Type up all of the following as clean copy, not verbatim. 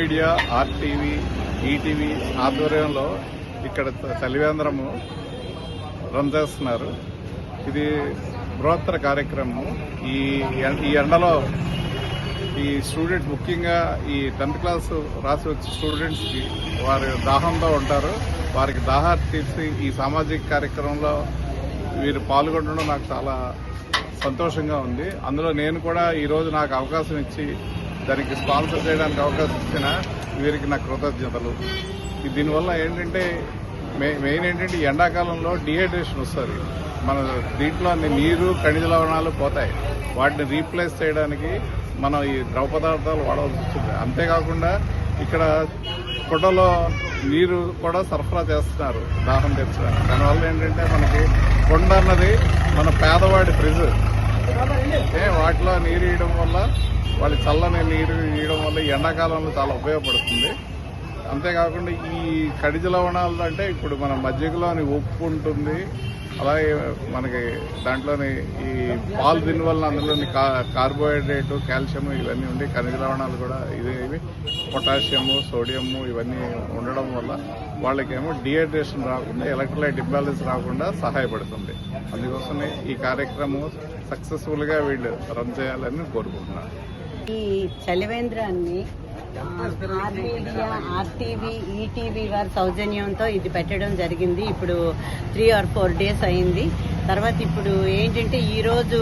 Media, RTV, ETV ఆధ్వర్యంలో ఇక్కడ చలివేంద్రము run చేస్తున్నారు. ఇది బృహత్తర కార్యక్రమం. ఈ ఎండలో ఈ స్టూడెంట్స్, ముఖ్యంగా ఈ 10th క్లాస్ రాసి వచ్చే స్టూడెంట్స్కి వారి దాహంతో ఉంటారు. వారికి దాహాన్ని తీర్చి ఈ సామాజిక కార్యక్రమంలో వీరు పాల్గొనడం నాకు చాలా సంతోషంగా ఉంది. అందులో నేను కూడా ఈరోజు నాకు అవకాశం ఇచ్చి దానికి స్పాన్సర్ చేయడానికి అవకాశం ఇచ్చిన వీరికి నా కృతజ్ఞతలు. దీనివల్ల ఏంటంటే మెయిన్ ఏంటంటే ఎండాకాలంలో డిహైడ్రేషన్ వస్తుంది. మన దీంట్లో నీరు, ఖనిజ లవణాలు పోతాయి. వాటిని రీప్లేస్ చేయడానికి మనం ఈ ద్రవ పదార్థాలు వాడవలసి వస్తుంది. అంతేకాకుండా ఇక్కడ కుండలో నీరు కూడా సరఫరా చేస్తున్నారు దాహం తీర్చడానికి. దానివల్ల ఏంటంటే మనకి కుండ అన్నది మన పేదవాడి ప్రెజర్. వాటిలో నీరు ఇవ్వడం వల్ల, వాళ్ళ చల్లని నీరు ఇవ్వడం వల్ల ఎండాకాలంలో చాలా ఉపయోగపడుతుంది. అంతేకాకుండా ఈ ఖనిజ లవణాలు అంటే ఇప్పుడు మన మజ్జిగలోని ఉప్పు ఉంటుంది, అలాగే మనకి దాంట్లోని ఈ పాలు దీనివల్ల అందులోని కార్బోహైడ్రేట్, కాల్షియం ఇవన్నీ ఉండి, ఖనిజ లవణాలు కూడా ఇవి పొటాషియము, సోడియము ఇవన్నీ ఉండడం వల్ల వాళ్ళకేమో డిహైడ్రేషన్ రాకుండా, ఎలక్ట్రోలైట్ ఇంబ్యాలెన్స్ రాకుండా సహాయపడుతుంది. అందుకోసమే ఈ కార్యక్రమం సక్సెస్ఫుల్గా వీళ్ళు రన్ చేయాలని కోరుకుంటున్నారు. ఈ చలివేంద్రాన్ని మీడియా, ఆర్టీవీ, ఈటీవీ వారి సౌజన్యంతో ఇది పెట్టడం జరిగింది. ఇప్పుడు 3 or 4 days అయింది. తర్వాత ఇప్పుడు ఏంటంటే ఈరోజు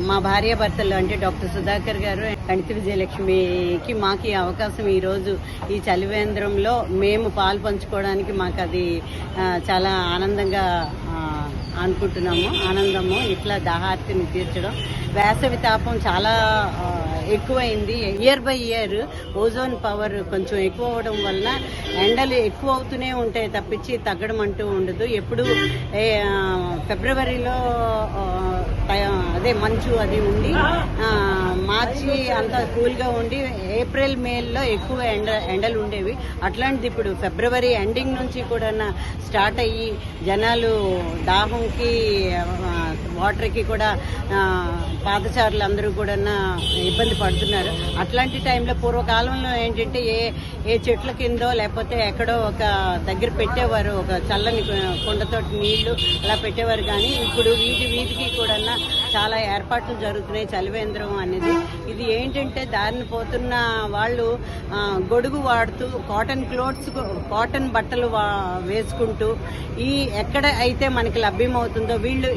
మా భార్యాభర్తలు అంటే డాక్టర్ సుధాకర్ గారు, కణితి విజయలక్ష్మికి మాకు ఈ అవకాశం ఈరోజు ఈ చలివేంద్రంలో మేము పాలు పంచుకోవడానికి మాకు అది చాలా ఆనందంగా అనుకుంటున్నాము. ఆనందము ఇట్లా దాహార్తిని తీర్చడం. వేసవి తాపం చాలా ఎక్కువైంది. Year by year ozone power కొంచెం ఎక్కువ అవడం వలన ఎండలు ఎక్కువ అవుతూనే ఉంటాయి తప్పించి తగ్గడం అంటూ ఉండదు. ఎప్పుడు ఫిబ్రవరిలో అదే మంచు అది ఉండి, మార్చి అంతా కూల్గా ఉండి, ఏప్రిల్ మేలో ఎక్కువ ఎండలు ఉండేవి. అట్లాంటిది ఇప్పుడు ఫిబ్రవరి ఎండింగ్ నుంచి కూడా స్టార్ట్ అయ్యి జనాలు దాహంకి, వాటర్కి కూడా పాదచారులు అందరూ కూడా ఇబ్బంది పడుతున్నారు. అట్లాంటి టైంలో పూర్వకాలంలో ఏంటంటే ఏ చెట్ల కిందో లేకపోతే ఎక్కడో ఒక దగ్గర పెట్టేవారు, ఒక చల్లని కుండతోటి నీళ్లు అలా పెట్టేవారు. కానీ ఇప్పుడు వీధికి కూడా చాలా ఏర్పాట్లు జరుగుతున్నాయి చలివేంద్రం అనేది. ఇది ఏంటంటే దారిని పోతున్న వాళ్ళు గొడుగు వాడుతూ కాటన్ బట్టలు వేసుకుంటూ ఈ ఎక్కడ అయితే మనకి లభ్యమవుతుందో వీళ్ళు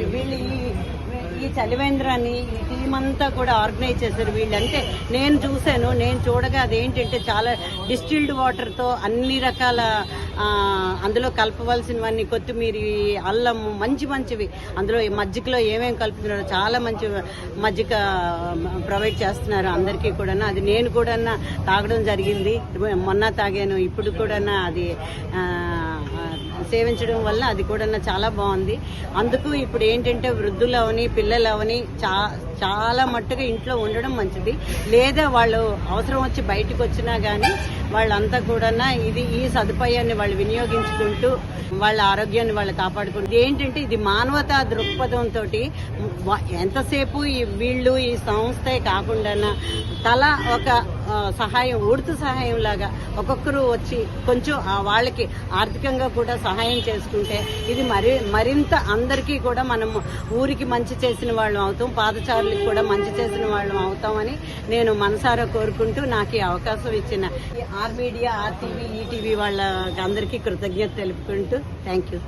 ఈ చలివేంద్రాన్ని ఈ టీం అంతా కూడా ఆర్గనైజ్ చేశారు వీళ్ళు. అంటే నేను చూశాను, నేను చూడగా అదేంటంటే చాలా డిస్టిల్డ్ వాటర్తో అన్ని రకాల అందులో కలపవలసినవన్నీ, కొత్తిమీర, అల్లం, మంచివి అందులో మజ్జిగలో ఏమేమి కలుపుతున్నారో చాలా మంచి మజ్జిగ ప్రొవైడ్ చేస్తున్నారు అందరికీ కూడా. అది నేను కూడా తాగడం జరిగింది. మొన్న తాగాను, ఇప్పుడు కూడా అది సేవించడం వల్ల అది కూడా చాలా బాగుంది. అందుకు ఇప్పుడు ఏంటంటే వృద్ధులు అవని, పిల్లలు అవని చాలా మట్టుగా ఇంట్లో ఉండడం మంచిది. లేదా వాళ్ళు అవసరం వచ్చి బయటకు వచ్చినా కానీ వాళ్ళంతా కూడా ఈ సదుపాయాన్ని వాళ్ళు వినియోగించుకుంటూ వాళ్ళ ఆరోగ్యాన్ని వాళ్ళు కాపాడుకుంటూ, ఏంటంటే ఇది మానవతా దృక్పథంతో ఎంతసేపు వీళ్ళు ఈ సంస్థే కాకుండా తల ఒక సహాయం, ఉడుతు సహాయం లాగా ఒక్కొక్కరు వచ్చి కొంచెం వాళ్ళకి ఆర్థికంగా కూడా సహాయం చేసుకుంటే ఇది మరింత అందరికీ కూడా మనం ఊరికి మంచి చేసిన వాళ్ళం అవుతాం, పాదచారులకు కూడా మంచి చేసిన వాళ్ళం అవుతామని నేను మనసారా కోరుకుంటూ నాకు ఈ అవకాశం ఇచ్చిన మీడియా, ఆర్టీవీ, ఈటీవీ వాళ్ళకి అందరికీ కృతజ్ఞత తెలుపుకుంటూ థ్యాంక్ యూ.